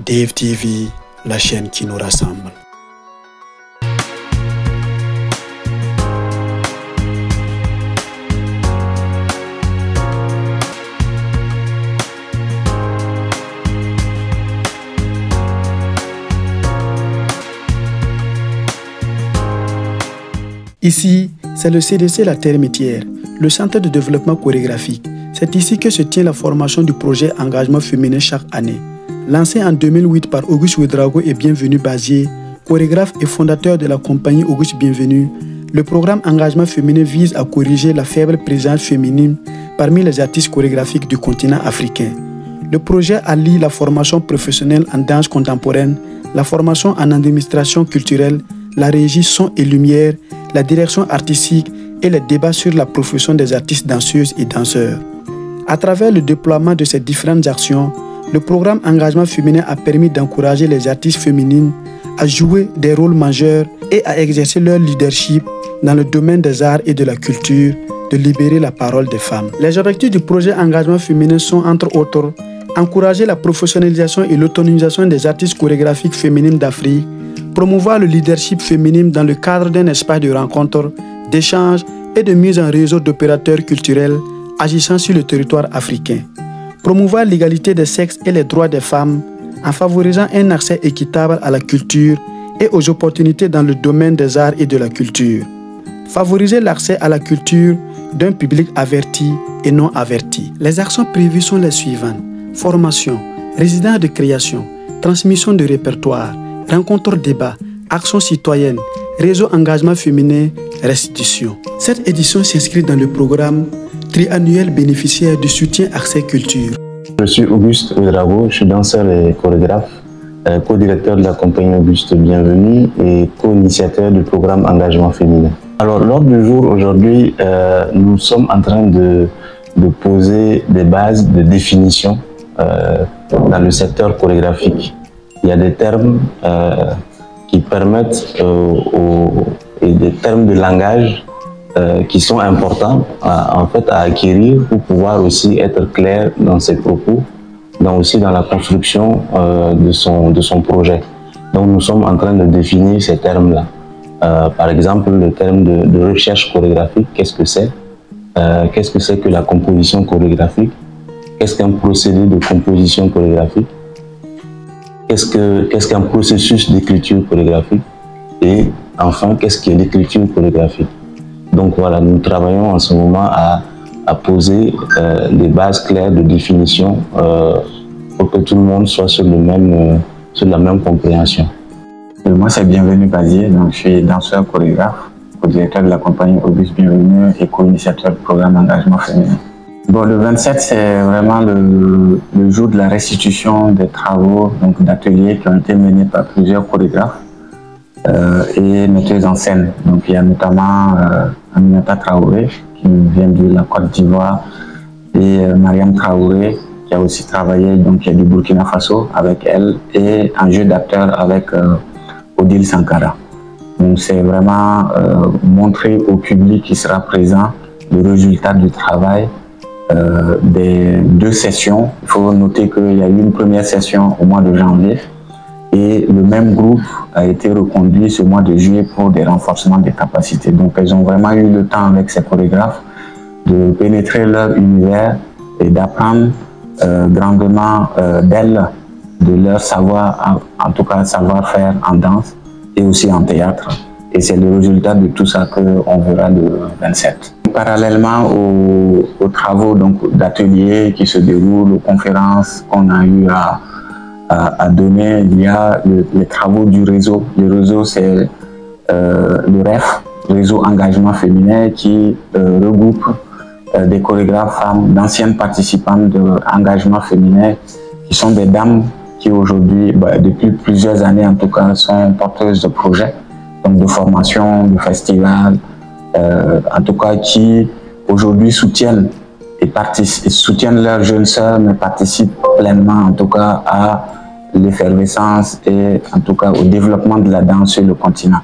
Dave TV, la chaîne qui nous rassemble. Ici, c'est le CDC La Terre-Métière, le centre de développement chorégraphique. C'est ici que se tient la formation du projet Engagement féminin chaque année. Lancé en 2008 par Auguste Ouédraogo et Bienvenue Bazier, chorégraphe et fondateur de la compagnie Auguste Bienvenue, le programme Engagement féminin vise à corriger la faible présence féminine parmi les artistes chorégraphiques du continent africain. Le projet allie la formation professionnelle en danse contemporaine, la formation en administration culturelle, la régie son et lumière, la direction artistique et les débats sur la profession des artistes danseuses et danseurs. À travers le déploiement de ces différentes actions, le programme Engagement féminin a permis d'encourager les artistes féminines à jouer des rôles majeurs et à exercer leur leadership dans le domaine des arts et de la culture, de libérer la parole des femmes. Les objectifs du projet Engagement féminin sont entre autres encourager la professionnalisation et l'autonomisation des artistes chorégraphiques féminines d'Afrique, promouvoir le leadership féminin dans le cadre d'un espace de rencontre, d'échange et de mise en réseau d'opérateurs culturels agissant sur le territoire africain. Promouvoir l'égalité des sexes et les droits des femmes en favorisant un accès équitable à la culture et aux opportunités dans le domaine des arts et de la culture. Favoriser l'accès à la culture d'un public averti et non averti. Les actions prévues sont les suivantes: formation, résidence de création, transmission de répertoire, rencontres débat, actions citoyennes, réseau engagement féminin, restitution. Cette édition s'inscrit dans le programme triannuel bénéficiaire du soutien Accès Culture. Je suis Auguste Ouédraogo, je suis danseur et chorégraphe, co-directeur de la compagnie Auguste Bienvenue et co-initiateur du programme Engagement féminin. Alors, l'ordre du jour aujourd'hui, nous sommes en train de poser des bases de définition dans le secteur chorégraphique. Il y a des termes qui permettent, et des termes de langage qui sont importants en fait à acquérir pour pouvoir aussi être clair dans ses propos, aussi dans la construction de son projet. Donc nous sommes en train de définir ces termes-là. Par exemple, le terme de recherche chorégraphique, qu'est-ce que c'est? Qu'est-ce que c'est que la composition chorégraphique? Qu'est-ce qu'un procédé de composition chorégraphique? Qu'est-ce qu'un processus d'écriture chorégraphique? Et enfin, qu'est-ce qu'est l'écriture chorégraphique? Donc voilà, nous travaillons en ce moment à poser des bases claires de définition pour que tout le monde soit sur la même compréhension. Moi, c'est Bienvenue Bazier, donc je suis danseur chorégraphe, co-directeur de la compagnie Auguste Bienvenue et co-initiateur du programme Engagement féminin. Bon, le 27, c'est vraiment le jour de la restitution des travaux d'ateliers qui ont été menés par plusieurs chorégraphes et metteuses en scène. Donc il y a notamment Aminata Traoré qui vient de la Côte d'Ivoire et Mariam Traoré qui a aussi travaillé du Burkina Faso avec elle et un jeu d'acteur avec Odile Sankara. Donc c'est vraiment montrer au public qui sera présent le résultat du travail des deux sessions. Il faut noter qu'il y a eu une première session au mois de janvier et le même groupe a été reconduit ce mois de juillet pour des renforcements des capacités. Donc elles ont vraiment eu le temps avec ces chorégraphes de pénétrer leur univers et d'apprendre grandement d'elles, de leur savoir, en tout cas savoir-faire en danse et aussi en théâtre. Et c'est le résultat de tout ça qu'on verra le 27. Parallèlement aux travaux d'ateliers qui se déroulent, aux conférences qu'on a eu à donner, il y a les travaux du réseau. Le réseau, c'est le REF, Réseau Engagement Féminin, qui regroupe des chorégraphes femmes, d'anciennes participantes d'engagement féminin, qui sont des dames qui aujourd'hui, depuis plusieurs années en tout cas, sont porteuses de projets, donc de formation, de festivals, en tout cas qui aujourd'hui soutiennent soutiennent leurs jeunes sœurs, mais participent pleinement en tout cas à l'effervescence et en tout cas au développement de la danse sur le continent.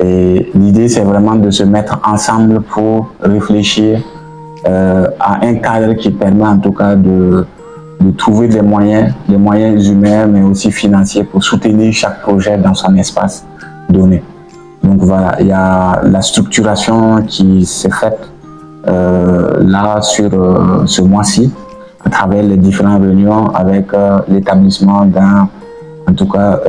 Et l'idée, c'est vraiment de se mettre ensemble pour réfléchir à un cadre qui permet en tout cas de trouver des moyens humains, mais aussi financiers pour soutenir chaque projet dans son espace donné. Donc voilà, il y a la structuration qui s'est faite là sur ce mois-ci, à travers les différentes réunions avec l'établissement d'un, en tout cas,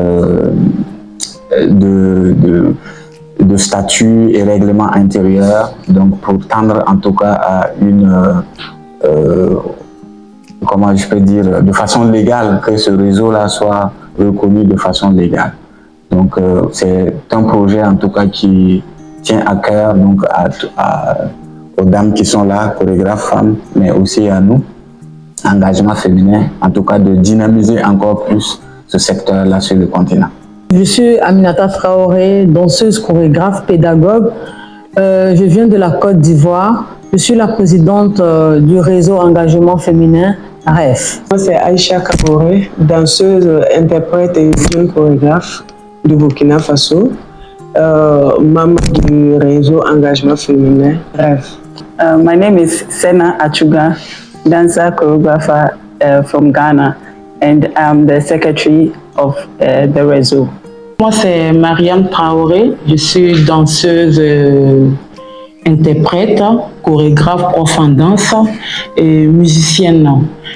de statut et règlement intérieur, donc pour tendre en tout cas à une, comment je peux dire, de façon légale, que ce réseau-là soit reconnu de façon légale. Donc c'est un projet en tout cas qui tient à cœur donc aux dames qui sont là, chorégraphes femmes, mais aussi à nous, engagement féminin, en tout cas de dynamiser encore plus ce secteur-là sur le continent. Je suis Aminata Traoré, danseuse, chorégraphe, pédagogue. Je viens de la Côte d'Ivoire. Je suis la présidente du réseau engagement féminin REF. Moi, c'est Aïcha Kaboré, danseuse, interprète et jeune chorégraphe du Burkina Faso, membre du réseau engagement féminin REF. My name is Sena Achuga, dancer choreographer from Ghana, and I'm the secretary of the réseau. Moi, c'est Mariam Traoré. Je suis danseuse, interprète, chorégraphe, prof en danse et musicienne.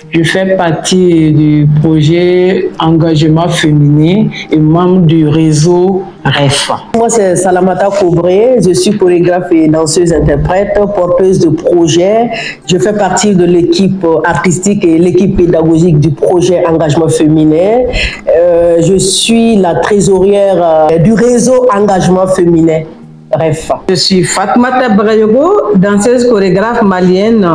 Je fais partie du projet engagement féminin et membre du réseau REF. Moi, c'est Salamata Kobré. Je suis chorégraphe et danseuse interprète, porteuse de projet. Je fais partie de l'équipe artistique et l'équipe pédagogique du projet engagement féminin. Je suis la trésorière du réseau engagement féminin. REF. Je suis Fatmata Brayogo, danseuse chorégraphe malienne.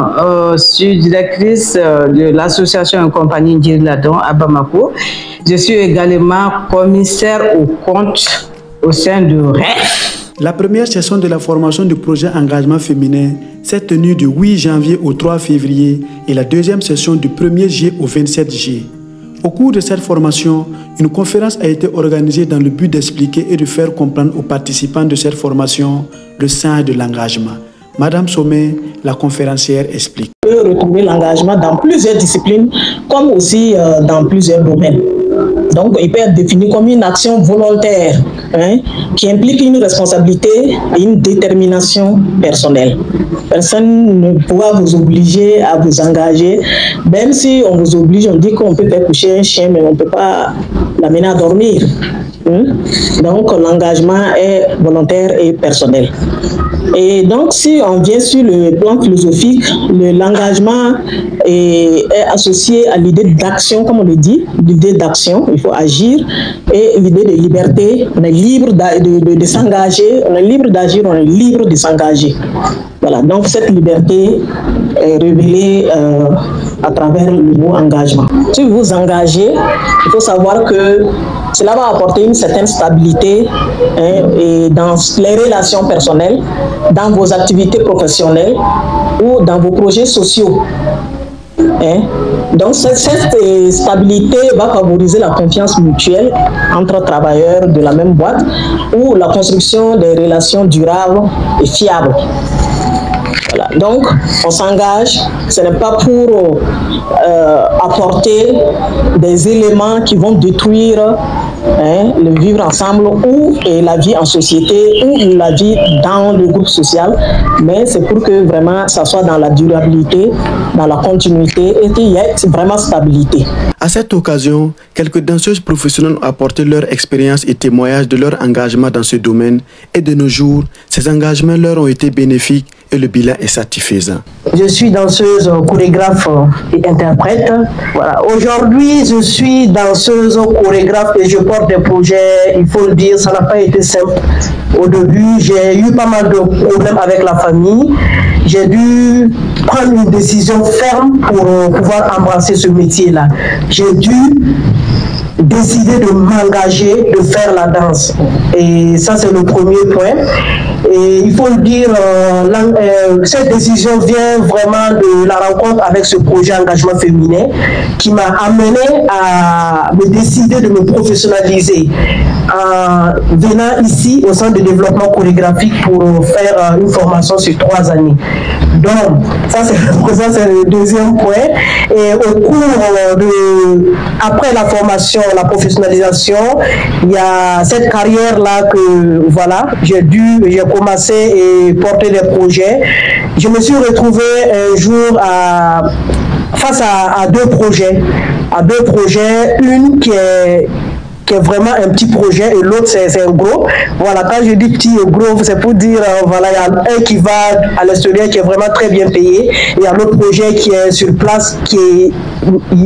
Je suis directrice de l'association en compagnie Djiladon à Bamako. Je suis également commissaire aux comptes au sein de REF. La première session de la formation du projet engagement féminin s'est tenue du 8 janvier au 3 février et la deuxième session du 1er juillet au 27 juillet. Au cours de cette formation, une conférence a été organisée dans le but d'expliquer et de faire comprendre aux participants de cette formation le sens de l'engagement. Madame Sommet, la conférencière, explique. On peut retrouver l'engagement dans plusieurs disciplines, comme aussi dans plusieurs domaines. Donc, il peut être défini comme une action volontaire qui implique une responsabilité et une détermination personnelle. Personne ne pourra vous obliger à vous engager. Même si on vous oblige, on dit qu'on peut faire coucher un chien, mais on ne peut pas l'amener à dormir. Donc, l'engagement est volontaire et personnel. Et donc, si on vient sur le plan philosophique, l'engagement est associé à l'idée d'action, comme on le dit, l'idée d'action, il faut agir, et l'idée de liberté, on est libre de s'engager, on est libre d'agir, on est libre de s'engager. Voilà, donc cette liberté est révélée à travers le mot engagement. Si vous vous engagez, il faut savoir que cela va apporter une certaine stabilité et dans les relations personnelles, dans vos activités professionnelles ou dans vos projets sociaux. Donc cette stabilité va favoriser la confiance mutuelle entre travailleurs de la même boîte ou la construction des relations durables et fiables. Voilà. Donc, on s'engage, ce n'est pas pour apporter des éléments qui vont détruire le vivre ensemble ou la vie en société ou la vie dans le groupe social, mais c'est pour que vraiment ça soit dans la durabilité, dans la continuité et qu'il y ait vraiment stabilité. À cette occasion, quelques danseuses professionnelles ont apporté leur expérience et témoignages de leur engagement dans ce domaine et de nos jours, ces engagements leur ont été bénéfiques et le bilan est satisfaisant. Je suis danseuse, chorégraphe et interprète. Voilà. Aujourd'hui, je suis danseuse, chorégraphe et je porte des projets. Il faut le dire, ça n'a pas été simple. Au début, j'ai eu pas mal de problèmes avec la famille. J'ai dû prendre une décision ferme pour pouvoir embrasser ce métier-là. J'ai dû décider de m'engager, de faire la danse. Et ça, c'est le premier point. Et il faut le dire, cette décision vient vraiment de la rencontre avec ce projet engagement féminin qui m'a amené à me décider de me professionnaliser en venant ici au centre de développement chorégraphique pour faire une formation sur 3 années. d'hommes. Ça, c'est le deuxième point. Et au cours après la formation, la professionnalisation, il y a cette carrière-là que, voilà, j'ai commencé et porter des projets. Je me suis retrouvé un jour face à deux projets. Une qui est vraiment un petit projet et l'autre c'est un gros. Voilà, quand je dis petit et gros, c'est pour dire, voilà, il y a un qui va à l'extérieur qui est vraiment très bien payé, et il y a l'autre projet qui est sur place qui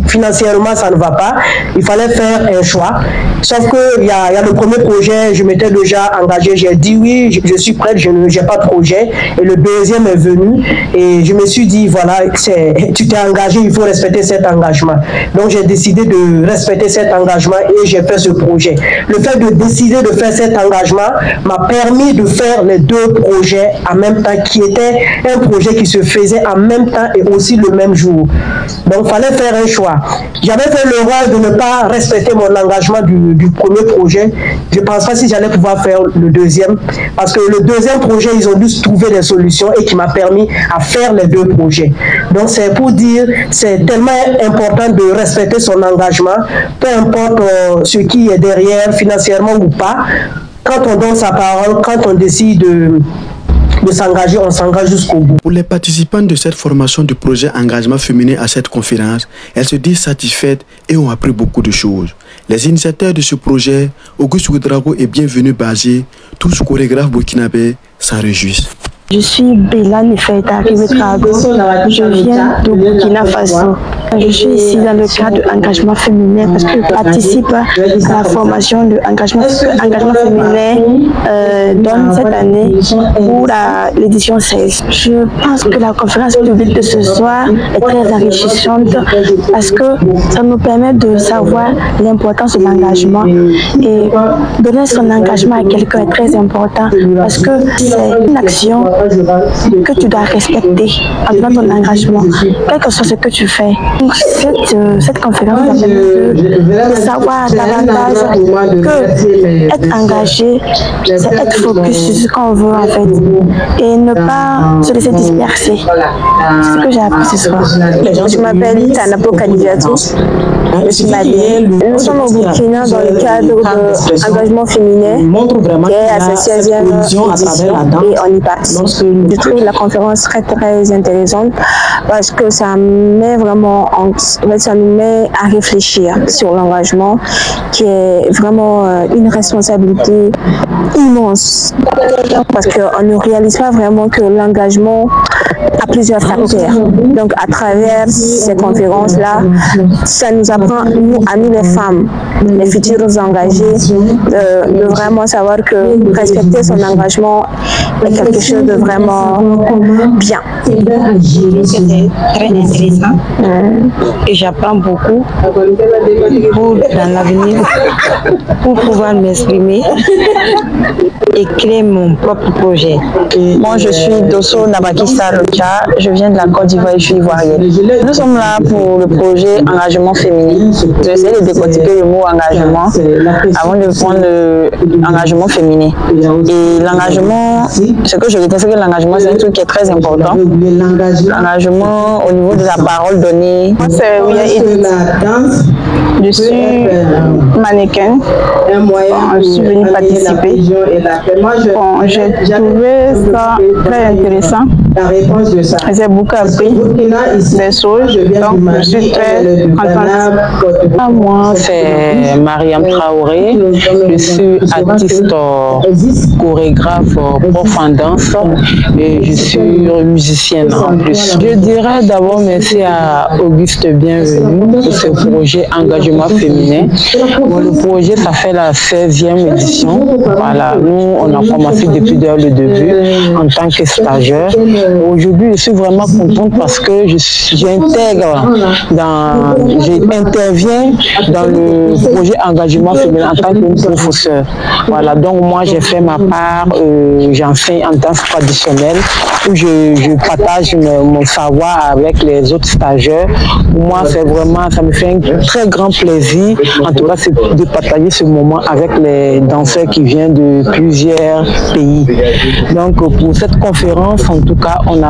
financièrement ça ne va pas. Il fallait faire un choix. Sauf que il y a le premier projet, je m'étais déjà engagé, j'ai dit oui, je suis prête, je n'ai pas de projet. Et le deuxième est venu et je me suis dit, voilà, tu t'es engagé, il faut respecter cet engagement. Donc j'ai décidé de respecter cet engagement et j'ai fait ce projet. Le fait de décider de faire cet engagement m'a permis de faire les deux projets en même temps, qui était un projet qui se faisait en même temps et aussi le même jour. Donc il fallait faire un choix. J'avais fait l'erreur de ne pas respecter mon engagement du premier projet. Je ne pense pas si j'allais pouvoir faire le deuxième, parce que le deuxième projet, ils ont dû trouver des solutions et qui m'a permis à faire les deux projets. Donc c'est pour dire, c'est tellement important de respecter son engagement, peu importe ce qui est derrière, financièrement ou pas. Quand on donne sa parole, quand on décide de s'engager, on s'engage jusqu'au bout. Pour les participants de cette formation du projet Engagement féminin à cette conférence, elles se disent satisfaites et ont appris beaucoup de choses. Les initiateurs de ce projet, Auguste Ouedraogo et Bienvenue Bazé, tous chorégraphes burkinabés, s'en réjouissent. Je suis Béla Nefeita Ouedraogo, je viens de Burkina Faso. Je suis ici dans le cadre de l'engagement féminin parce que je participe à la formation de l'engagement féminin donne cette année pour l'édition 16. Je pense que la conférence publique de ce soir est très enrichissante parce que ça nous permet de savoir l'importance de l'engagement, et donner son engagement à quelqu'un est très important parce que c'est une action que tu dois respecter en donnant ton engagement, quel que soit ce que tu fais. Donc, cette conférence va permettre de savoir davantage que être engagé, c'est être focus sur ce qu'on veut en fait et ne pas se laisser disperser. C'est ce que j'ai appris ce soir. Je m'appelle Tanapo Kadiviatou, je suis malienne. Nous sommes au Burkina dans le cadre de l'engagement féminin qui est à sa 16e édition et on y passe. Je trouve la conférence très intéressante parce que ça met vraiment ça nous met à réfléchir sur l'engagement qui est vraiment une responsabilité immense parce qu'on ne réalise pas vraiment que l'engagement a plusieurs facteurs. Donc à travers ces conférences-là, ça nous apprend à nous les femmes, les futurs engagés, de vraiment savoir que respecter son engagement est quelque chose de vraiment bien. C'était très intéressant et j'apprends beaucoup dans l'avenir pour pouvoir m'exprimer et créer mon propre projet. Moi, je suis Dosso Nabakissa Rocha, je viens de la Côte d'Ivoire et je suis ivoirienne. Nous sommes là pour le projet Engagement féminin. J'ai essayé de décortiquer le mot engagement avant de prendre l'engagement féminin. Et l'engagement, ce que je retiens, c'est que l'engagement, c'est un truc qui est très important. L'engagement au niveau de la parole donnée. Moi, c'est Ouya Edith. Je suis mannequin. Je suis venue participer. Bon, j'ai trouvé ça très intéressant. J'ai beaucoup appris des choses, donc je suis très contente. Moi, c'est Mariam Traoré. Je suis artiste, chorégraphe, prof en danse et je suis musicienne en plus. Je dirais d'abord merci à Auguste Bienvenue pour ce projet Engagement féminin. Bon, le projet, ça fait la 16e édition. Voilà, nous, on a commencé depuis le début en tant que stagiaire. Aujourd'hui, je suis vraiment contente parce que j'interviens dans le projet Engagement féminin en tant que professeur. Voilà, donc moi, j'ai fait ma part, j'enseigne en danse traditionnelle où je partage mon savoir avec les autres stagiaires. Pour moi, c'est vraiment, ça me fait un très grand plaisir, en tout cas, de partager ce moment avec les danseurs qui viennent de plusieurs pays. Donc, pour cette conférence, en tout cas, cas, on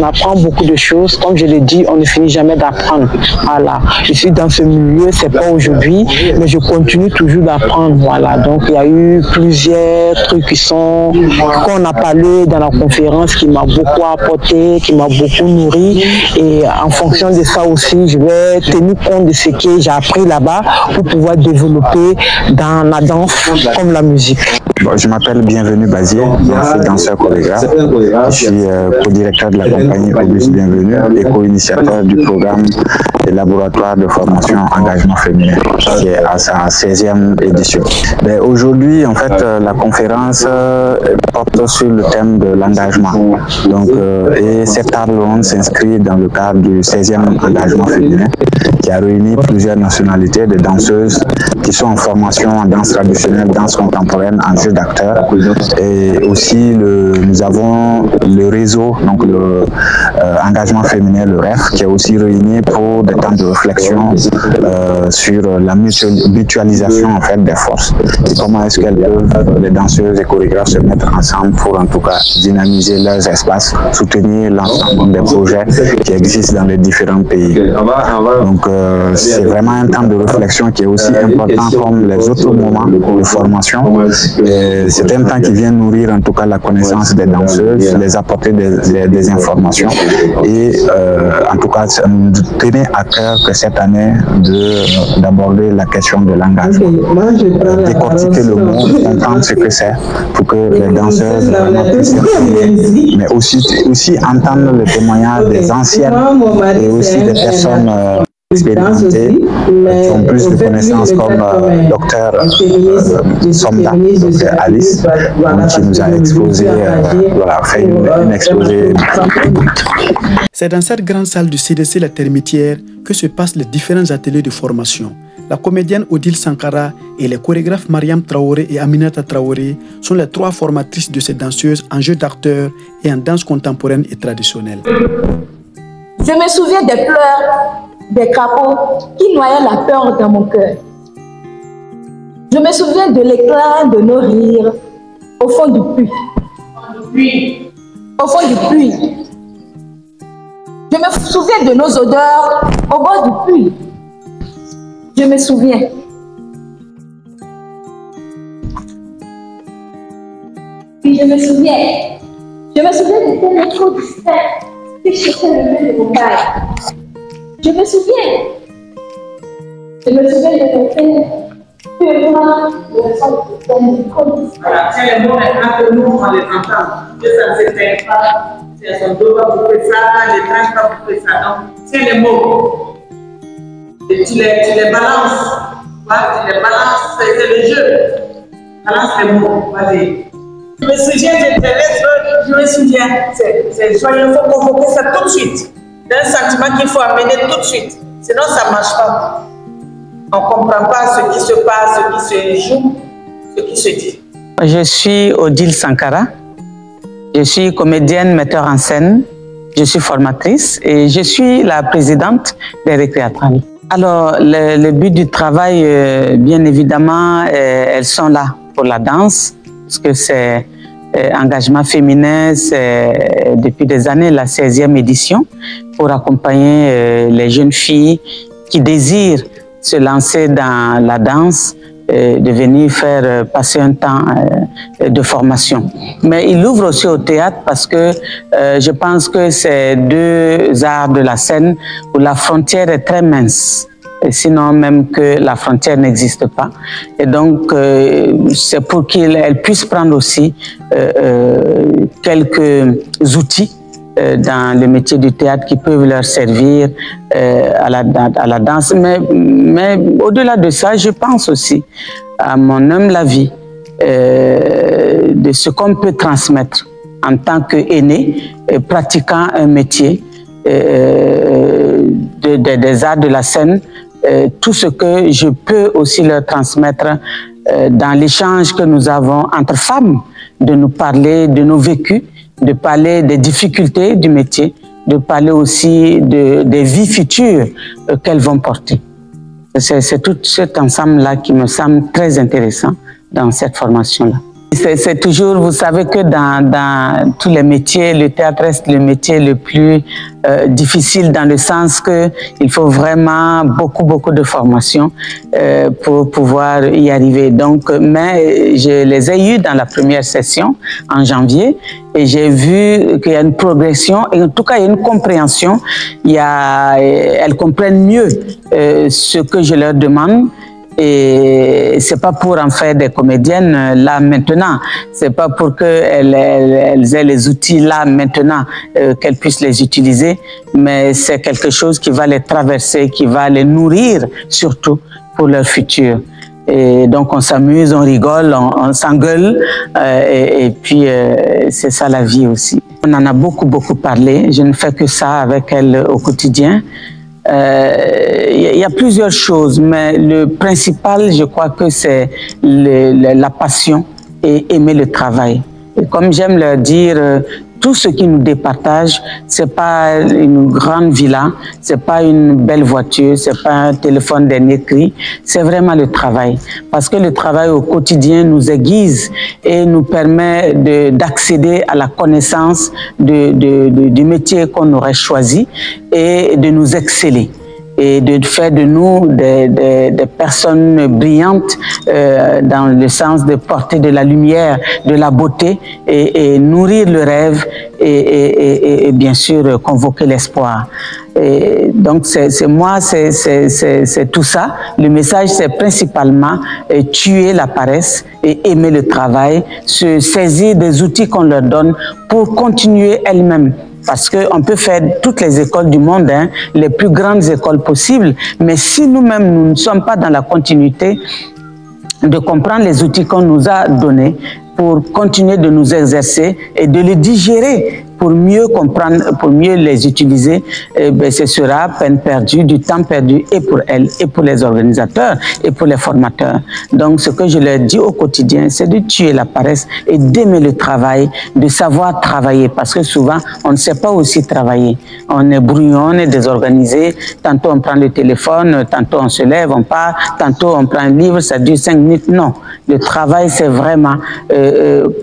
apprend beaucoup de choses. Comme je l'ai dit, on ne finit jamais d'apprendre. Voilà. Je suis dans ce milieu, c'est pas aujourd'hui, mais je continue toujours d'apprendre. Voilà. Donc, il y a eu plusieurs trucs qu'on a parlé dans la conférence qui m'a beaucoup apporté, qui m'a beaucoup nourri. Et en fonction de ça aussi, je vais tenir compte de ce que j'ai appris là-bas pour pouvoir développer dans la danse comme la musique. Bon, je m'appelle Bienvenu Bazier, je suis danseur chorégraphe. Je suis co-directeur de la compagnie Auguste Bienvenu et co-initiateur du programme des laboratoires de formation engagement féminin qui est à sa 16e édition. Aujourd'hui, en fait, la conférence porte sur le thème de l'engagement. Donc, et cette table ronde s'inscrit dans le cadre du 16e engagement féminin qui a réuni plusieurs nationalités de danseuses qui sont en formation en danse traditionnelle, danse contemporaine, en jeu d'acteurs. Et aussi, nous avons le réseau, donc le engagement féminin, le REF, qui est aussi réuni pour des temps de réflexion sur la mutualisation en fait, des forces. Et comment est-ce qu'elles peuvent, les danseuses et chorégraphes, se mettre ensemble pour en tout cas dynamiser leurs espaces, soutenir l'ensemble des projets qui existent dans les différents pays. Donc, c'est vraiment un temps de réflexion qui est aussi important comme les autres moments de formation. C'est un temps qui vient nourrir en tout cas la connaissance des danseuses, les apporter des informations et en tout cas nous tenait à cœur que cette année d'aborder la question de l'engagement, décortiquer le mot, comprendre ce que c'est pour que les danseuses vraiment puissent s'exprimer, mais aussi entendre le témoignage des anciennes et aussi des personnes expérimentées qui ont plus de connaissances comme docteur Somda, docteur Alice, qui nous a exposé, voilà, fait une exposé. C'est dans cette grande salle du CDC La Termitière que se passent les différents ateliers de formation. La comédienne Odile Sankara et les chorégraphes Mariam Traoré et Aminata Traoré sont les trois formatrices de ces danseuses en jeu d'acteurs et en danse contemporaine et traditionnelle. Je me souviens des pleurs des crapauds qui noyaient la peur dans mon cœur. Je me souviens de l'éclat de nos rires au fond du puits. Au fond du puits. Je me souviens de nos odeurs au bord du puits. Je me souviens. Puis je me souviens. Je me souviens de tes métros distraits qui cherchaient le nez de mon bail. Je me souviens. Je me souviens de tes faits. Voilà, c'est les mots maintenant que nous, on les entend. Que ça ne s'éteint pas. C'est son dos va pour faire ça, les tranches va pour faire ça. Donc, c'est les mots. Et tu les balances. Voilà, tu les balances, c'est le jeu. Balance les mots, vas-y. Je me souviens de tes lettres, je me souviens. Il faut convoquer ça tout de suite. C'est un sentiment qu'il faut amener tout de suite. Sinon, ça ne marche pas. On ne comprend pas ce qui se passe, ce qui se joue, ce qui se dit. Je suis Odile Sankara. Je suis comédienne, metteur en scène. Je suis formatrice et je suis la présidente des récréatrices. Alors, le but du travail, bien évidemment, elles sont là pour la danse, parce que c'est engagement féminin, c'est depuis des années la 16e édition, pour accompagner les jeunes filles qui désirent se lancer dans la danse, de venir faire passer un temps de formation. Mais il ouvre aussi au théâtre parce que je pense que c'est deux arts de la scène où la frontière est très mince. Et sinon même que la frontière n'existe pas. Et donc, c'est pour qu'elles puissent prendre aussi quelques outils dans le métier du théâtre qui peuvent leur servir à la danse. Mais au-delà de ça, je pense aussi, à mon humble avis, de ce qu'on peut transmettre en tant qu'aîné, pratiquant un métier des arts de la scène, tout ce que je peux aussi leur transmettre dans l'échange que nous avons entre femmes, de nous parler de nos vécus, de parler des difficultés du métier, de parler aussi des vies futures qu'elles vont porter. C'est tout cet ensemble-là qui me semble très intéressant dans cette formation-là. C'est toujours, vous savez que dans tous les métiers, le théâtre reste le métier le plus difficile dans le sens que il faut vraiment beaucoup de formation pour pouvoir y arriver. Donc, mais je les ai eus dans la première session en janvier et j'ai vu qu'il y a une progression et en tout cas il y a une compréhension. Elles comprennent mieux ce que je leur demande. Et c'est pas pour en faire des comédiennes là maintenant, c'est pas pour qu'elles aient les outils là maintenant, qu'elles puissent les utiliser, mais c'est quelque chose qui va les traverser, qui va les nourrir surtout pour leur futur. Et donc on s'amuse, on rigole, on s'engueule et puis c'est ça la vie aussi. On en a beaucoup parlé, je ne fais que ça avec elle au quotidien. Il y a plusieurs choses, mais le principal, je crois que c'est la passion et aimer le travail. Et comme j'aime leur dire, tout ce qui nous départage, c'est pas une grande villa, c'est pas une belle voiture, c'est pas un téléphone dernier cri, c'est vraiment le travail. Parce que le travail au quotidien nous aiguise et nous permet d'accéder à la connaissance du métier qu'on aurait choisi et de nous exceller et de faire de nous des personnes brillantes dans le sens de porter de la lumière, de la beauté et nourrir le rêve et bien sûr convoquer l'espoir. Donc c'est tout ça. Le message c'est principalement tuer la paresse et aimer le travail, se saisir des outils qu'on leur donne pour continuer elles-mêmes. Parce qu'on peut faire toutes les écoles du monde, hein, les plus grandes écoles possibles, mais si nous-mêmes, nous ne sommes pas dans la continuité de comprendre les outils qu'on nous a donnés pour continuer de nous exercer et de les digérer pour mieux comprendre, pour mieux les utiliser, ce sera peine perdue, du temps perdu et pour elles, et pour les organisateurs, et pour les formateurs. Donc ce que je leur dis au quotidien, c'est de tuer la paresse et d'aimer le travail, de savoir travailler, parce que souvent, on ne sait pas aussi travailler. On est brouillon, on est désorganisé, tantôt on prend le téléphone, tantôt on se lève, on part, tantôt on prend un livre, ça dure 5 minutes. Non, le travail, c'est vraiment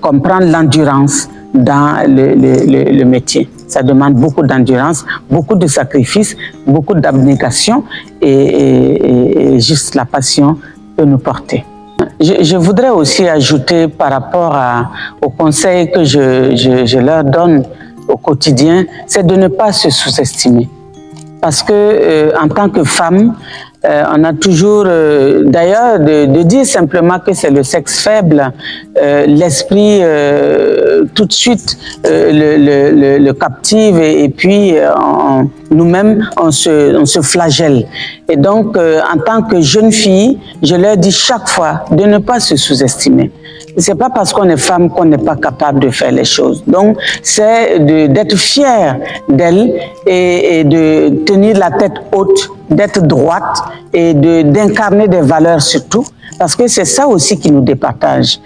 comprendre l'endurance dans le métier. Ça demande beaucoup d'endurance, beaucoup de sacrifices, beaucoup d'abnégation et juste la passion peut nous porter. Je voudrais aussi ajouter par rapport au conseil que je leur donne au quotidien, c'est de ne pas se sous-estimer. Parce que en tant que femme, on a toujours, d'ailleurs, de dire simplement que c'est le sexe faible, l'esprit tout de suite le captive et puis nous-mêmes on se flagelle. Et donc, en tant que jeune fille, je leur dis chaque fois de ne pas se sous-estimer. C'est pas parce qu'on est femme qu'on n'est pas capable de faire les choses. Donc, c'est d'être fière d'elle et de tenir la tête haute, d'être droite et d'incarner des valeurs surtout. Parce que c'est ça aussi qui nous départage,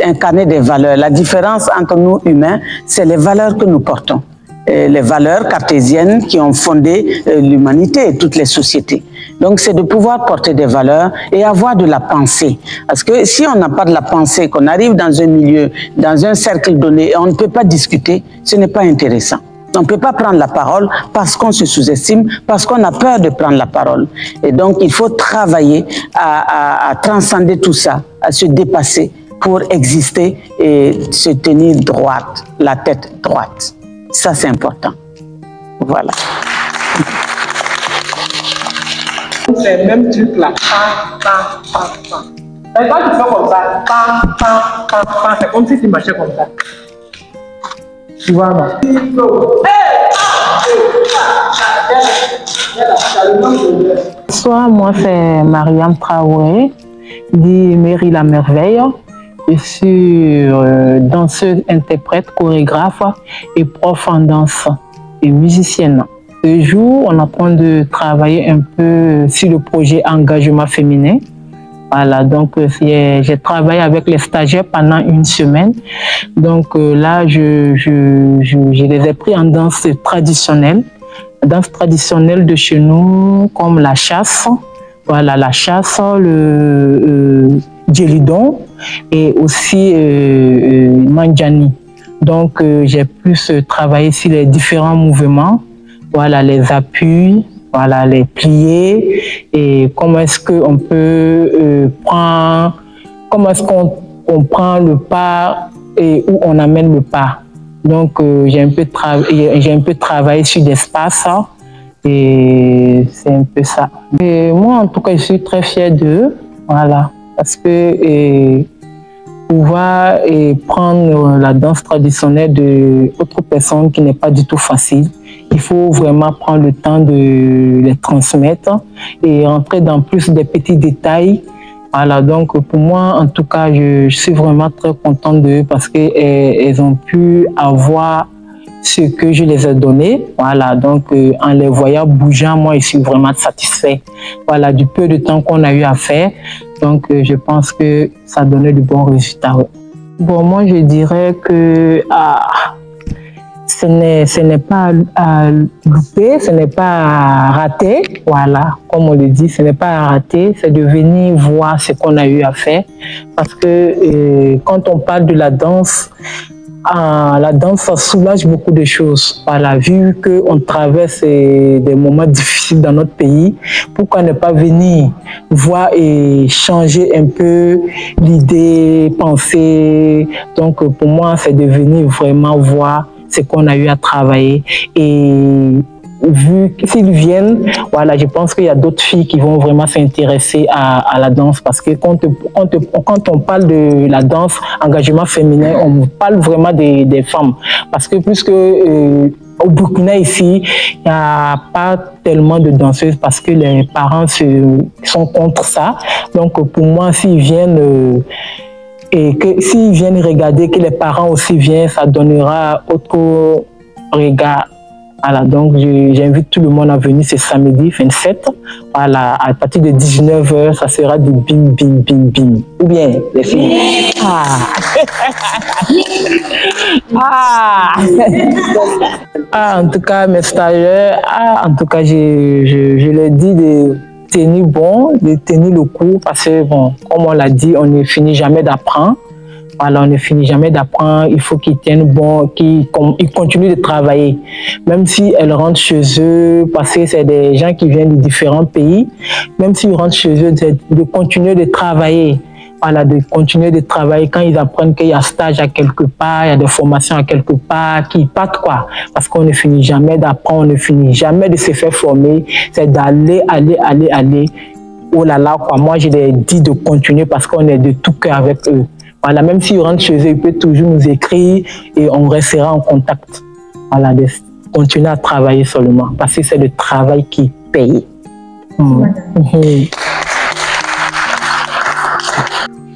incarner des valeurs. La différence entre nous humains, c'est les valeurs que nous portons. Les valeurs cartésiennes qui ont fondé l'humanité et toutes les sociétés. Donc c'est de pouvoir porter des valeurs et avoir de la pensée. Parce que si on n'a pas de la pensée, qu'on arrive dans un milieu, dans un cercle donné, et on ne peut pas discuter, ce n'est pas intéressant. On ne peut pas prendre la parole parce qu'on se sous-estime, parce qu'on a peur de prendre la parole. Et donc il faut travailler à transcender tout ça, à se dépasser pour exister et se tenir droite, la tête droite. Ça, c'est important. Voilà. C'est le même truc là. Et quand tu fais comme ça, c'est comme si tu marchais comme ça. Tu vois, non? Bonsoir, moi c'est Mariam Traoré, dit Mairie la Merveille. Je suis danseuse, interprète, chorégraphe et prof en danse et musicienne. Ce jour, on est en train de travailler un peu sur le projet engagement féminin. Voilà, donc j'ai travaillé avec les stagiaires pendant une semaine. Donc là, je les ai pris en danse traditionnelle de chez nous, comme la chasse. Voilà, la chasse, Djelidon et aussi Mandjani. Donc, j'ai plus travaillé sur les différents mouvements, voilà, les appuis, voilà, les pliés, et comment est-ce qu'on peut prendre, comment est-ce qu'on prend le pas et où on amène le pas. Donc, j'ai un peu travaillé sur l'espace, et c'est un peu ça. Et moi, en tout cas, je suis très fière d'eux, voilà, parce que pouvoir prendre la danse traditionnelle d'autres personnes qui n'est pas du tout facile. Il faut vraiment prendre le temps de les transmettre et entrer dans plus des petits détails. Voilà, donc pour moi, en tout cas, je suis vraiment très contente d'eux parce qu'elles ont pu avoir ce que je les ai donné. Voilà, donc en les voyant bouger, moi, je suis vraiment satisfait. Voilà, du peu de temps qu'on a eu à faire. Donc, je pense que ça a donné de bons résultats. Ouais. Bon, moi, je dirais que ce n'est pas à louper, ce n'est pas à rater. Voilà, comme on le dit, ce n'est pas à rater, c'est de venir voir ce qu'on a eu à faire. Parce que quand on parle de la danse, ça soulage beaucoup de choses. Voilà, vu qu'on traverse des moments difficiles dans notre pays, pourquoi ne pas venir voir et changer un peu l'idée, penser. Donc pour moi, c'est de venir vraiment voir ce qu'on a eu à travailler. Et vu s'ils viennent, voilà, je pense qu'il y a d'autres filles qui vont vraiment s'intéresser à la danse parce que quand on parle de la danse, engagement féminin, on parle vraiment des femmes. Parce que puisque au Burkina ici, il n'y a pas tellement de danseuses parce que les parents sont contre ça. Donc pour moi, s'ils viennent s'ils viennent regarder, que les parents aussi viennent, ça donnera autre regard. Voilà, donc j'invite tout le monde à venir ce samedi 27. Voilà, à partir de 19h, ça sera du bim, bim, bim, bim. Ou bien, les filles. En tout cas, mes stagiaires, en tout cas, je leur dis de tenir bon, de tenir le coup, parce que, bon, comme on l'a dit, on ne finit jamais d'apprendre. Voilà, on ne finit jamais d'apprendre, il faut qu'ils tiennent bon, qu'ils continuent de travailler. Même si elles rentrent chez eux, parce que c'est des gens qui viennent de différents pays, même s'ils rentrent chez eux, de continuer de travailler. Voilà, de continuer de travailler quand ils apprennent qu'il y a stage à quelque part, il y a des formations à quelque part, qu'ils partent quoi. Parce qu'on ne finit jamais d'apprendre, on ne finit jamais de se faire former. C'est d'aller, aller. Oh là là, quoi. Moi, je leur dis de continuer parce qu'on est de tout cœur avec eux. Voilà, même s'ils rentrent chez eux, ils peuvent toujours nous écrire et on restera en contact. Voilà, de continuer à travailler seulement parce que c'est le travail qui paye.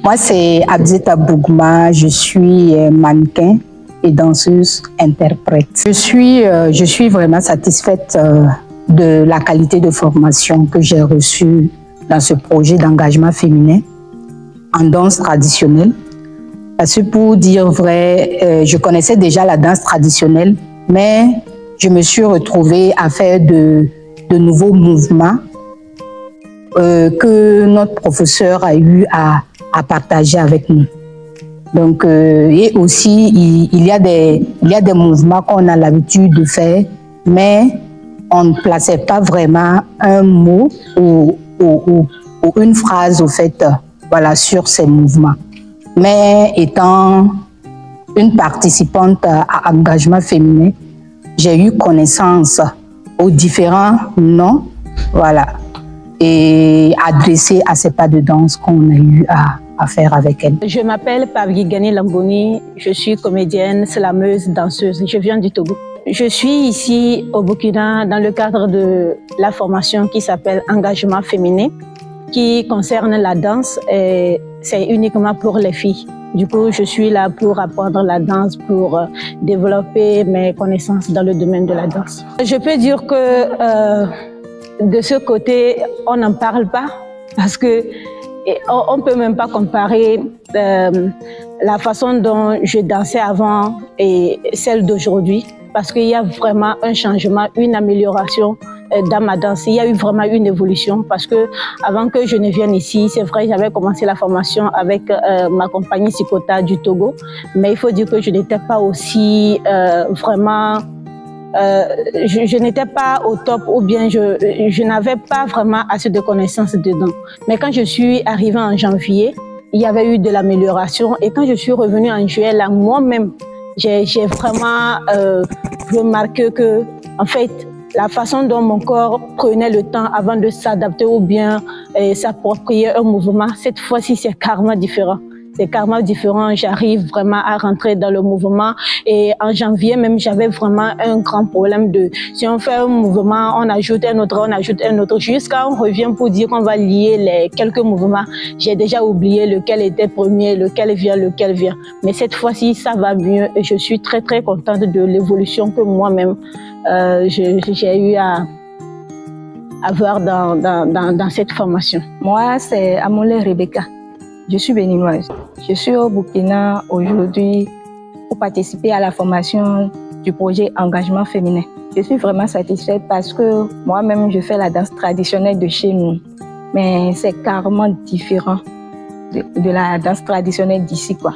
Moi, c'est Abzeta Bougma, je suis mannequin et danseuse interprète. Je suis vraiment satisfaite de la qualité de formation que j'ai reçue dans ce projet d'engagement féminin en danse traditionnelle. Parce que pour dire vrai, je connaissais déjà la danse traditionnelle, mais je me suis retrouvée à faire de nouveaux mouvements que notre professeur a eu à partager avec nous. Donc, et aussi, il y a des mouvements qu'on a l'habitude de faire, mais on ne plaçait pas vraiment un mot ou une phrase au fait, voilà, sur ces mouvements. Mais étant une participante à engagement féminin, j'ai eu connaissance aux différents noms, voilà, et adressés à ces pas de danse qu'on a eu à faire avec elle. Je m'appelle Pavigani Lamboni, je suis comédienne, slameuse, danseuse, je viens du Togo. Je suis ici au Burkina dans le cadre de la formation qui s'appelle Engagement féminin, qui concerne la danse et c'est uniquement pour les filles. Du coup, je suis là pour apprendre la danse, pour développer mes connaissances dans le domaine de la danse. Je peux dire que de ce côté, on n'en parle pas parce que on ne peut même pas comparer la façon dont je dansais avant et celle d'aujourd'hui parce qu'il y a vraiment un changement, une amélioration dans ma danse. Il y a eu vraiment une évolution parce que avant que je ne vienne ici, c'est vrai, j'avais commencé la formation avec ma compagnie Sikota du Togo, mais il faut dire que je n'étais pas aussi vraiment... je n'étais pas au top ou bien je n'avais pas vraiment assez de connaissances dedans. Mais quand je suis arrivée en janvier, il y avait eu de l'amélioration et quand je suis revenue en juillet, là, moi-même, j'ai vraiment remarqué que, en fait, la façon dont mon corps prenait le temps avant de s'adapter ou bien s'approprier un mouvement, cette fois-ci, c'est carrément différent. C'est carrément différent, j'arrive vraiment à rentrer dans le mouvement et en janvier même j'avais vraiment un grand problème de si on fait un mouvement, on ajoute un autre jusqu'à on revient pour dire qu'on va lier les quelques mouvements. J'ai déjà oublié lequel était premier, lequel vient. Mais cette fois-ci ça va mieux et je suis très très contente de l'évolution que moi-même j'ai eu à avoir dans cette formation. Moi c'est Amolé Rebecca. Je suis béninoise. Je suis au Burkina aujourd'hui pour participer à la formation du projet Engagement féminin. Je suis vraiment satisfaite parce que moi-même, je fais la danse traditionnelle de chez nous. Mais c'est carrément différent de la danse traditionnelle d'ici, quoi.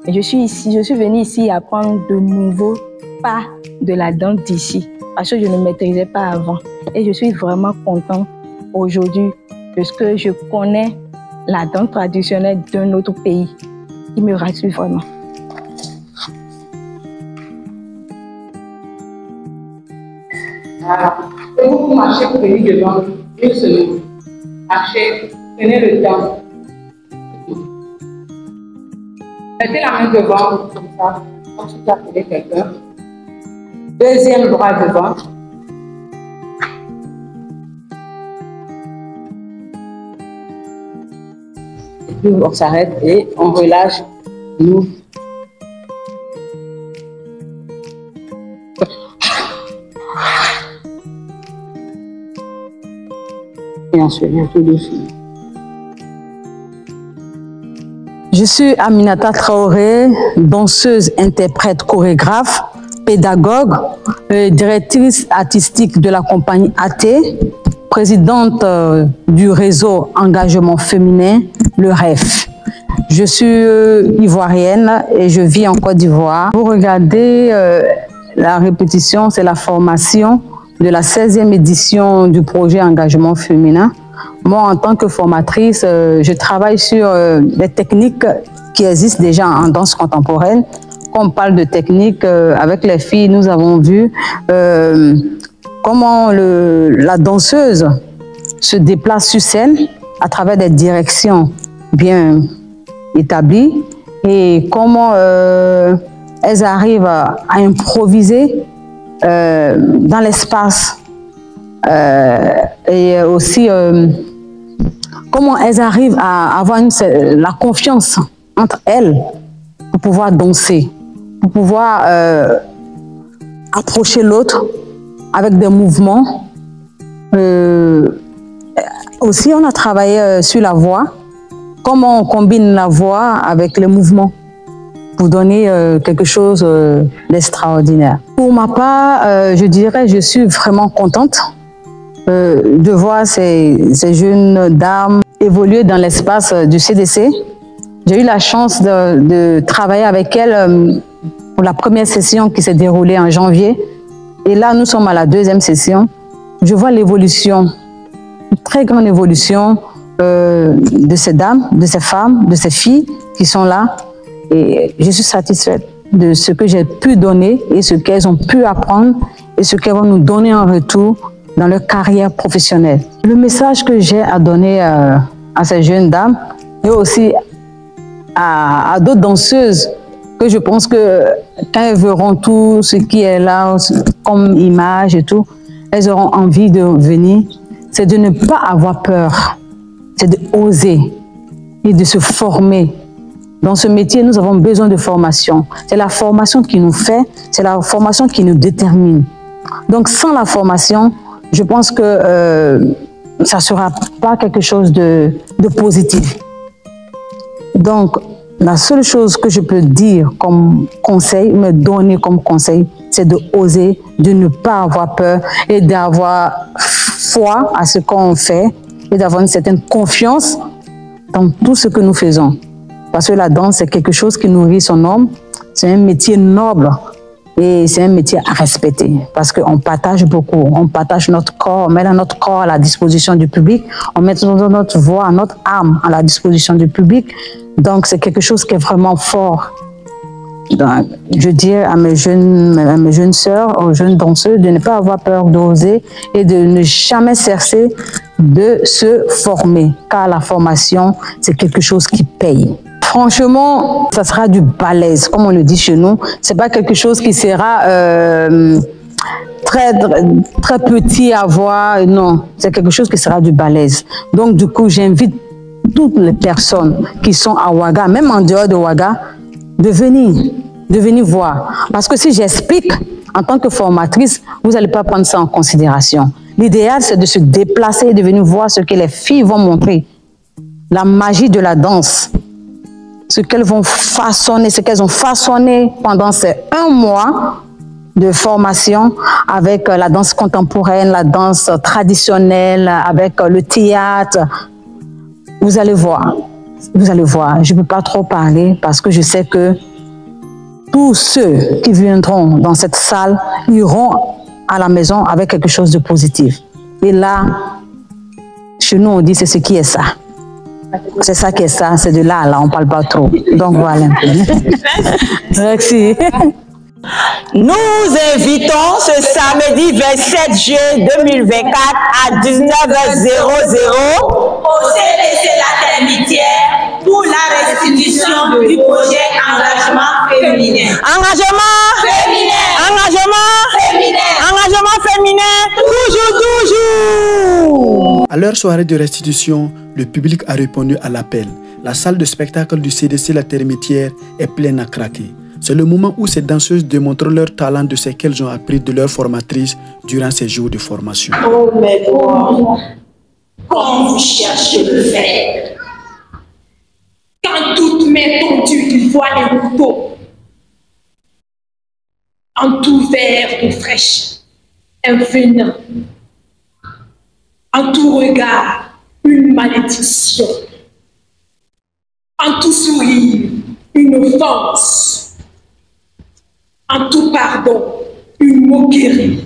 Et je suis venue ici apprendre de nouveaux pas de la danse d'ici parce que je ne maîtrisais pas avant. Et je suis vraiment contente aujourd'hui parce que je connais la danse traditionnelle d'un autre pays qui me rassure vraiment. Voilà. Et vous marchez pour venir devant une seconde. Marchez, prenez le temps. Mettez la main devant, comme ça, comme si vous appelez quelqu'un. Deuxième bras devant. Puis on s'arrête et on relâche nous. Et ensuite, tout doucement. Je suis Aminata Traoré, danseuse, interprète, chorégraphe, pédagogue, directrice artistique de la compagnie AT, présidente du réseau Engagement féminin, le REF. Je suis ivoirienne et je vis en Côte d'Ivoire. Vous regardez la répétition, c'est la formation de la 16e édition du projet Engagement féminin. Moi, en tant que formatrice, je travaille sur des techniques qui existent déjà en danse contemporaine. Quand on parle de techniques, avec les filles, nous avons vu comment la danseuse se déplace sur scène à travers des directions bien établies et comment elles arrivent à improviser dans l'espace et aussi comment elles arrivent à avoir la confiance entre elles pour pouvoir danser, pour pouvoir approcher l'autre avec des mouvements. Aussi, on a travaillé sur la voix, comment on combine la voix avec les mouvements pour donner quelque chose d'extraordinaire. Pour ma part, je dirais je suis vraiment contente de voir ces jeunes dames évoluer dans l'espace du CDC. J'ai eu la chance de travailler avec elles pour la première session qui s'est déroulée en janvier. Et là, nous sommes à la deuxième session. Je vois l'évolution, une très grande évolution de ces dames, de ces femmes, de ces filles qui sont là. Et je suis satisfaite de ce que j'ai pu donner et ce qu'elles ont pu apprendre et ce qu'elles vont nous donner en retour dans leur carrière professionnelle. Le message que j'ai à donner à ces jeunes dames et aussi à d'autres danseuses que je pense que quand elles verront tout ce qui est là comme image et tout, elles auront envie de venir, c'est de ne pas avoir peur, c'est d'oser et de se former. Dans ce métier, nous avons besoin de formation. C'est la formation qui nous fait, c'est la formation qui nous détermine. Donc sans la formation, je pense que ça ne sera pas quelque chose de positif. Donc, la seule chose que je peux dire comme conseil, me donner comme conseil, c'est c'est de oser, de ne pas avoir peur et d'avoir foi à ce qu'on fait et d'avoir une certaine confiance dans tout ce que nous faisons. Parce que la danse, c'est quelque chose qui nourrit son homme, c'est un métier noble et c'est un métier à respecter parce qu'on partage beaucoup, on partage notre corps, on met notre corps à la disposition du public, on met notre voix, notre âme à la disposition du public. Donc, c'est quelque chose qui est vraiment fort. Donc, je dis à mes jeunes sœurs, aux jeunes danseuses, de ne pas avoir peur d'oser et de ne jamais cesser de se former, car la formation, c'est quelque chose qui paye. Franchement, ça sera du balèze, comme on le dit chez nous. C'est pas quelque chose qui sera très petit à voir, non. C'est quelque chose qui sera du balèze. Donc, du coup, j'invite toutes les personnes qui sont à Ouaga, même en dehors de Ouaga, de venir voir. Parce que si j'explique, en tant que formatrice, vous n'allez pas prendre ça en considération. L'idéal, c'est de se déplacer et de venir voir ce que les filles vont montrer. La magie de la danse. Ce qu'elles vont façonner, ce qu'elles ont façonné pendant ces 1 mois de formation avec la danse contemporaine, la danse traditionnelle, avec le théâtre. Vous allez voir. Vous allez voir. Je ne peux pas trop parler parce que je sais que tous ceux qui viendront dans cette salle iront à la maison avec quelque chose de positif. Et là, chez nous, on dit c'est ce qui est ça. C'est ça qui est ça, c'est de là, on ne parle pas trop. Donc voilà. Merci. Nous invitons ce samedi 27 juillet 2024 à 19h00 au CDC La Termitière pour la restitution du projet Engagement féminin. Engagement féminin. Engagement féminin. Engagement féminin. Toujours. À leur soirée de restitution, le public a répondu à l'appel. La salle de spectacle du CDC La Termitière est pleine à craquer. C'est le moment où ces danseuses démontrent leur talent de ce qu'elles ont appris de leur formatrice durant ces jours de formation. Oh mes doigts, quand vous cherchez le fer, quand toute main tendue il voit un couteau, en tout verre d'eau fraîche, un venin, en tout regard, une malédiction, en tout sourire, une offense. En tout pardon, une moquerie.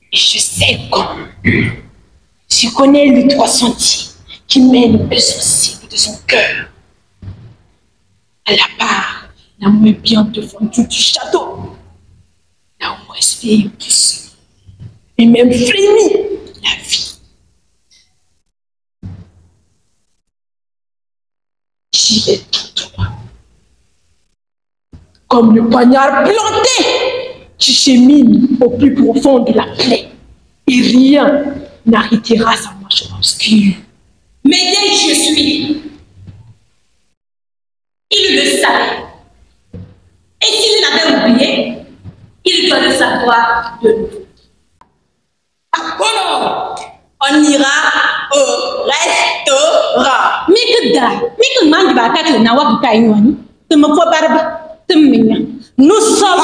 Et je sais comment. Je connais les 3 sentiers qui mènent au plus sensible de son cœur. À la part, la moins bien défendue du château. Là où on respire doucement. Et même frémit la vie. J'y vais tout droit. Comme le poignard planté qui chemine au plus profond de la plaie. Et rien n'arrêtera sa marche obscure. Mais dès que je suis, il le savait. Et s'il l'avait oublié, il doit le savoir de nouveau. Alors, on ira au restaurant. Mais que man va attaquer le nawa qui caille nous, tu me faut pas. Nous sommes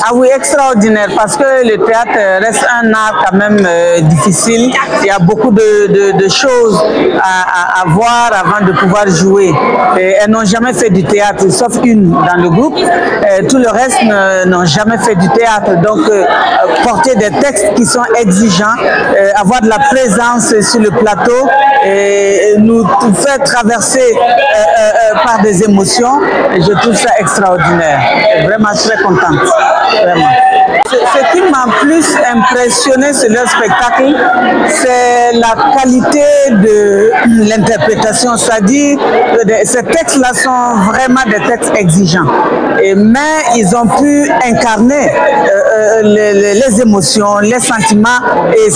Ah oui, extraordinaire, parce que le théâtre reste un art quand même difficile. Il y a beaucoup de choses à voir avant de pouvoir jouer. Et elles n'ont jamais fait du théâtre, sauf une dans le groupe. Tout le reste n'ont jamais fait du théâtre. Donc, porter des textes qui sont exigeants, avoir de la présence sur le plateau, et nous faire traverser par des émotions, je trouve ça extraordinaire. Vraiment très contente. Vraiment. Ce qui m'a plus impressionné sur leur spectacle, c'est la qualité de l'interprétation. C'est-à-dire que ces textes-là sont vraiment des textes exigeants. Mais ils ont pu incarner les émotions, les sentiments, et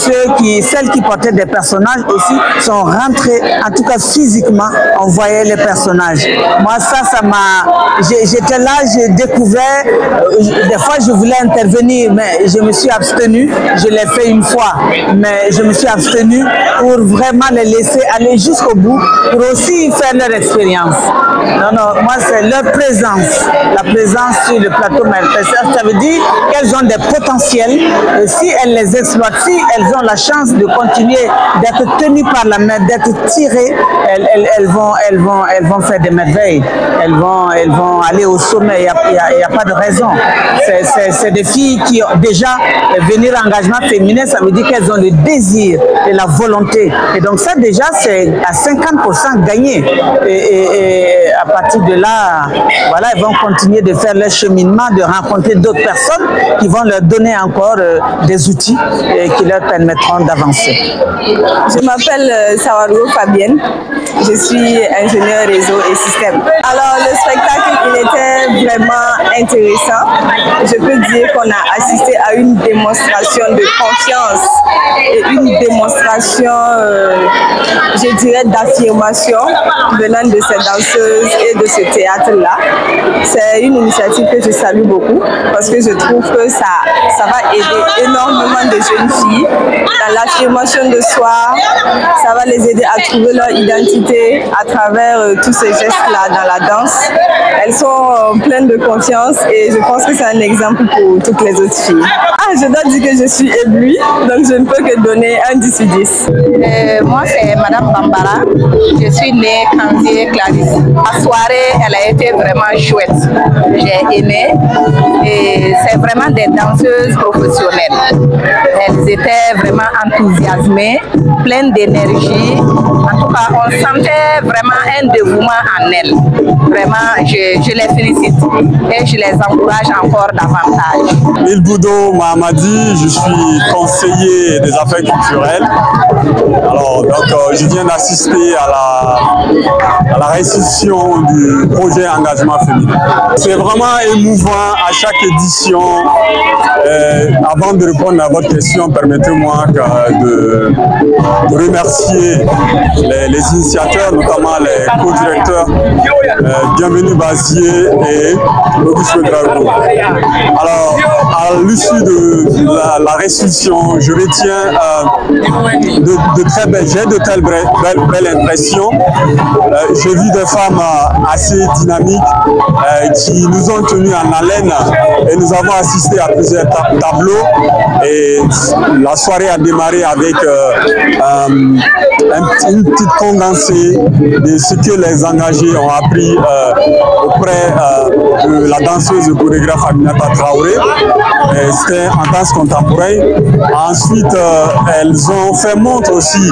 celles qui portaient des personnages aussi sont rentrées, en tout cas physiquement, on voyait les personnages. Moi, ça m'a... J'étais là, j'ai découvert, des fois je voulais intervenir venir, mais je me suis abstenue. Je l'ai fait une fois, mais je me suis abstenue pour vraiment les laisser aller jusqu'au bout, pour aussi faire leur expérience. Non, non, moi c'est leur présence, la présence sur le plateau MRPSF, ça veut dire qu'elles ont des potentiels, et si elles les exploitent, si elles ont la chance de continuer d'être tenues par la main, d'être tirées, elles vont faire des merveilles, elles vont aller au sommet, il n'y a pas de raison. C'est des filles qui ont déjà venir à engagement féminin, ça veut dire qu'elles ont le désir et la volonté, et donc ça déjà c'est à 50% gagné, et à partir de là, voilà, elles vont continuer de faire leur cheminement, de rencontrer d'autres personnes qui vont leur donner encore des outils et qui leur permettront d'avancer. Je m'appelle Sawarou Fabienne, je suis ingénieure réseau et système. Alors le spectacle, il était vraiment intéressant. Je peux dire qu'on a assisté à une démonstration de confiance et une démonstration, je dirais, d'affirmation venant de ces danseuses et de ce théâtre-là. C'est une initiative que je salue beaucoup parce que je trouve que ça va aider énormément de jeunes filles dans l'affirmation de soi. Ça va les aider à trouver leur identité à travers tous ces gestes-là dans la danse. Elles sont pleines de confiance et je pense que c'est un exemple pour toutes les autres filles. Ah, je dois dire que je suis éblouie, donc je ne peux que donner un 10 sur 10. Moi, c'est Madame Bambara. Je suis née Kanzié Clarisse. La soirée, elle a été vraiment chouette. J'ai aimé et c'est vraiment des danseuses professionnelles. Elles étaient vraiment enthousiasmées, pleines d'énergie. En tout cas, on sentait vraiment un dévouement en elles. Vraiment, je les félicite et je les encourage encore davantage. Ilboudo Mahamadi, je suis conseiller des affaires culturelles. Alors, donc, je viens d'assister à la restitution du projet Engagement féminin. C'est vraiment émouvant à chaque édition. Avant de répondre à votre question, permettez-moi de remercier les initiateurs, notamment les co-directeurs Bienvenue Bazier et Auguste Ouedraogo. Alors, à l'issue de la restitution, je retiens j'ai de très belles impressions. J'ai vu des femmes assez dynamiques qui nous ont tenus en haleine et nous avons assisté à plusieurs tableaux et la soirée a démarré avec une petite condensée de ce que les engagés ont appris auprès de la danseuse et chorégraphe Aminata Traoré. C'était en danse contemporaine. Ensuite, elles ont fait montre aussi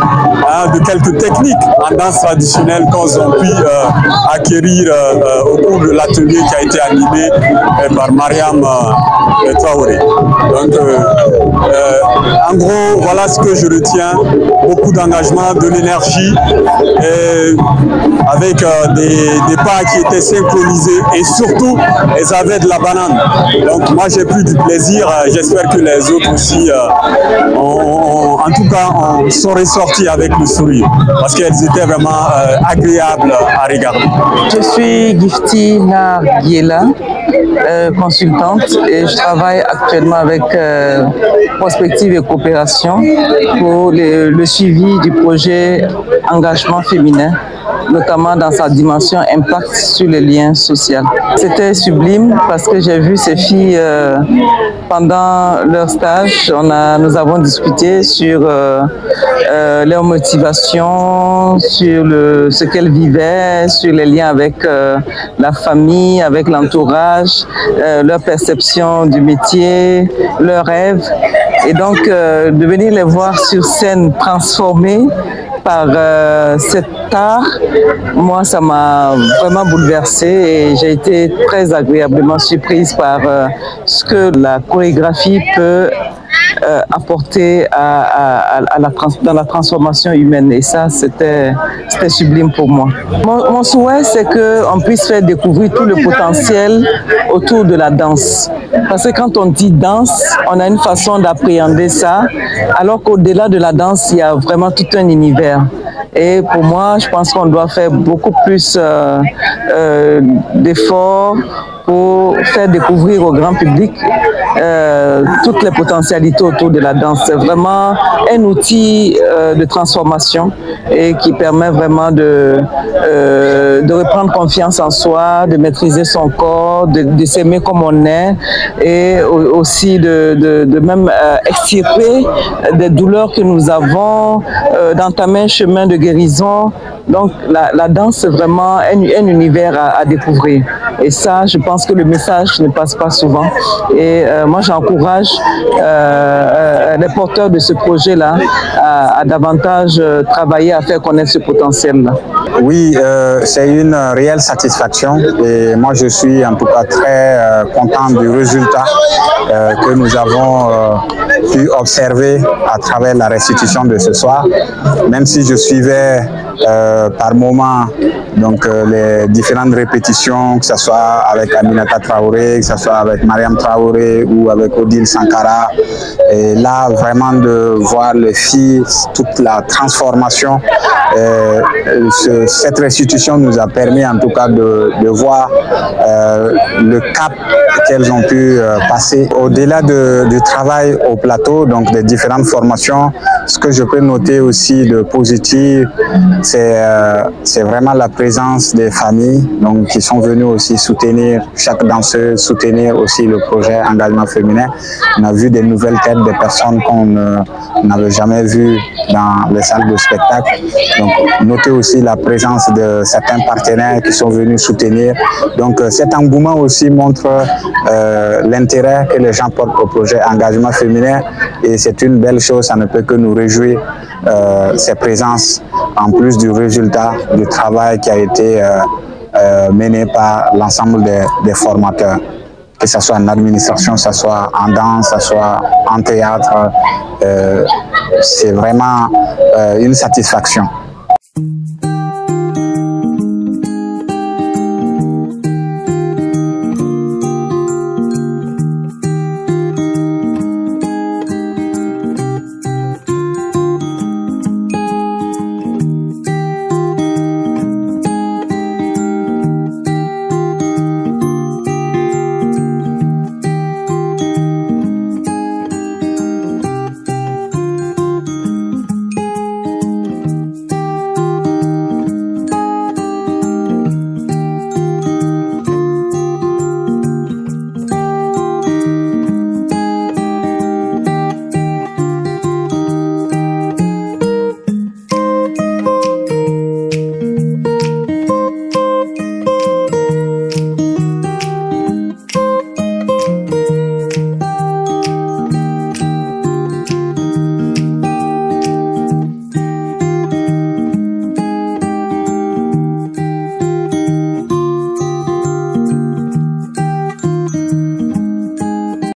de quelques techniques en danse traditionnelle qu'elles ont pu acquérir au cours de l'atelier qui a été animé par Mariam Traoré. Donc, en gros, voilà ce que je retiens. Beaucoup d'engagement, de l'énergie, avec des pas qui étaient synchronisés et surtout, elles avaient de la banane. Donc, moi, j'ai pris du plaisir. J'espère que les autres aussi, en tout cas, sont ressortis avec le sourire parce qu'elles étaient vraiment agréables à regarder. Je suis Gifty Nargiela, consultante, et je travaille actuellement avec Prospective et Coopération pour le suivi du projet Engagement féminin, notamment dans sa dimension impact sur les liens sociaux. C'était sublime parce que j'ai vu ces filles pendant leur stage. Nous avons discuté sur leur motivation, sur ce qu'elles vivaient, sur les liens avec la famille, avec l'entourage, leur perception du métier, leurs rêves. Et donc, de venir les voir sur scène transformées par cet art, moi, ça m'a vraiment bouleversée et j'ai été très agréablement surprise par ce que la chorégraphie peut apporter dans la transformation humaine. Et ça, c'était sublime pour moi. Mon souhait, c'est qu'on puisse faire découvrir tout le potentiel autour de la danse. Parce que quand on dit danse, on a une façon d'appréhender ça, alors qu'au-delà de la danse, il y a vraiment tout un univers. Et pour moi, je pense qu'on doit faire beaucoup plus d'efforts pour faire découvrir au grand public toutes les potentialités autour de la danse. C'est vraiment un outil de transformation et qui permet vraiment de reprendre confiance en soi, de maîtriser son corps, de s'aimer comme on est et aussi de même extirper des douleurs que nous avons, d'entamer un chemin de guérison. Donc la danse, c'est vraiment un univers à découvrir. Et ça, je pense que le message ne passe pas souvent. Et moi, j'encourage les porteurs de ce projet-là à davantage travailler à faire connaître ce potentiel-là. Oui, c'est une réelle satisfaction et moi je suis en tout cas très content du résultat que nous avons pu observer à travers la restitution de ce soir. Même si je suivais par moments donc, les différentes répétitions, que ce soit avec Aminata Traoré, que ce soit avec Mariam Traoré ou avec Odile Sankara. Et là, vraiment de voir les filles, toute la transformation. Cette restitution nous a permis en tout cas de voir le cap qu'elles ont pu passer. Au-delà du travail au plateau, donc des différentes formations, ce que je peux noter aussi de positif, c'est vraiment la présence des familles donc, qui sont venues aussi soutenir chaque danseuse, soutenir aussi le projet Engagement Féminin. On a vu des nouvelles têtes, des personnes qu'on n'avait jamais vues dans les salles de spectacle. Donc, noter aussi la présence de certains partenaires qui sont venus soutenir. Donc, cet engouement aussi montre l'intérêt que les gens portent au projet Engagement Féminin et c'est une belle chose, ça ne peut que nous réjouir ces présences en plus du résultat du travail qui a été mené par l'ensemble des formateurs, que ce soit en administration, que ce soit en danse, que ce soit en théâtre. C'est vraiment une satisfaction.